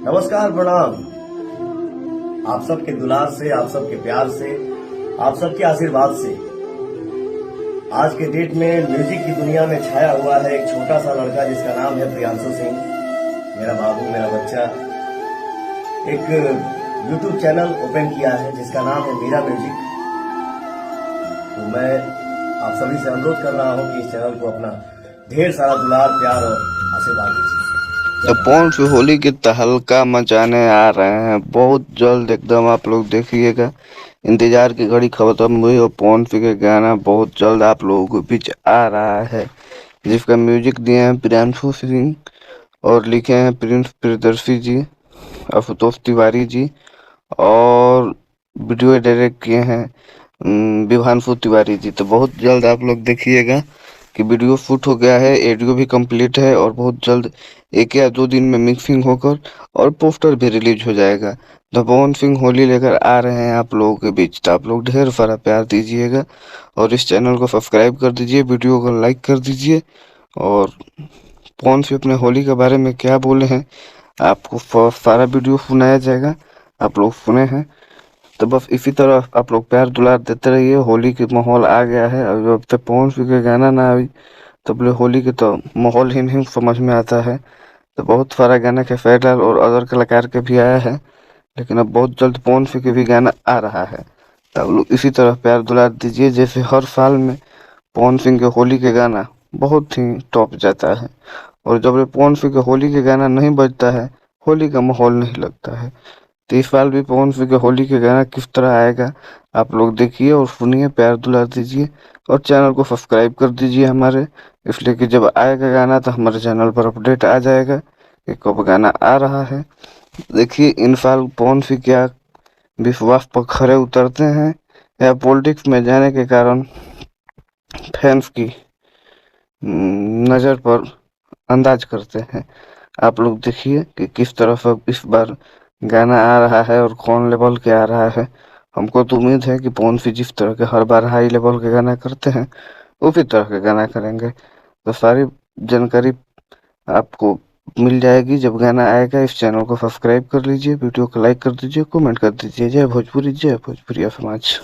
नमस्कार, प्रणाम। आप सबके दुलार से, आप सबके प्यार से, आप सबके आशीर्वाद से आज के डेट में म्यूजिक की दुनिया में छाया हुआ है एक छोटा सा लड़का जिसका नाम है प्रियांशु सिंह। मेरा बाबू, मेरा बच्चा एक यूट्यूब चैनल ओपन किया है जिसका नाम है मीरा म्यूजिक। तो मैं आप सभी से अनुरोध कर रहा हूं कि इस चैनल को अपना ढेर सारा दुलार, प्यार और आशीर्वाद दीजिए। तो पवन फिर होली की तहलका मचाने आ रहे हैं बहुत जल्द, एकदम आप लोग देखिएगा। इंतजार की घड़ी खत्म हुई और पवन फिर के गाना बहुत जल्द आप लोगों के बीच आ रहा है, जिसका म्यूजिक दिए हैं प्रियांशु सिंह और लिखे हैं प्रिंस प्रियदर्शी जी, आशुतोष तिवारी जी, और वीडियो डायरेक्ट किए हैं विभांशु तिवारी जी। तो बहुत जल्द आप लोग देखिएगा कि वीडियो शूट हो गया है, ऑडियो भी कंप्लीट है और बहुत जल्द 1 या 2 दिन में मिक्सिंग होकर और पोस्टर भी रिलीज हो जाएगा। तो पवन सिंह होली लेकर आ रहे हैं आप लोगों के बीच। तो आप लोग ढेर सारा प्यार दीजिएगा और इस चैनल को सब्सक्राइब कर दीजिए, वीडियो को लाइक कर दीजिए। और पवन सिंह अपने होली के बारे में क्या बोले हैं आपको सारा वीडियो सुनाया जाएगा, आप लोग सुने हैं। तो बस इसी तरह आप लोग प्यार दुलार देते रहिए। होली के माहौल आ गया है और जब तक पवन सिंह के गाना ना आई तब ले होली के तो माहौल ही नहीं समझ में आता है। तो बहुत सारा गाना के फैडर और अदर कलाकार के भी आया है, लेकिन अब बहुत जल्द पवन सिंह के भी गाना आ रहा है। तो आप लोग इसी तरह प्यार दुलार दीजिए। जैसे हर साल में पवन सिंह के होली के गाना बहुत ही टॉप जाता है, और जब पवन सिंह के होली के गाना नहीं बजता है, होली का माहौल नहीं लगता है। तो इस साल भी पवन सिंह के होली के गाना किस तरह आएगा आप लोग देखिए और सुनिए, प्यार दुलार दीजिए और चैनल को सब्सक्राइब कर दीजिए हमारे, इसलिए कि जब आएगा गाना तो हमारे चैनल पर अपडेट आ जाएगा कि कब गाना आ रहा है। देखिए इन साल पवन सिंह क्या विश्वास पर खरे उतरते हैं या पॉलिटिक्स में जाने के कारण फैंस की नज़र पर अंदाज करते हैं। आप लोग देखिए कि किस तरह से इस बार गाना आ रहा है और कौन लेवल के आ रहा है। हमको तो उम्मीद है कि पवन सिंह जिस तरह के हर बार हाई लेवल के गाना करते हैं उसी तरह के गाना करेंगे। तो सारी जानकारी आपको मिल जाएगी जब गाना आएगा। इस चैनल को सब्सक्राइब कर लीजिए, वीडियो को लाइक कर दीजिए, कमेंट कर दीजिए। जय भोजपुरी, जय भोजपुरिया समाज।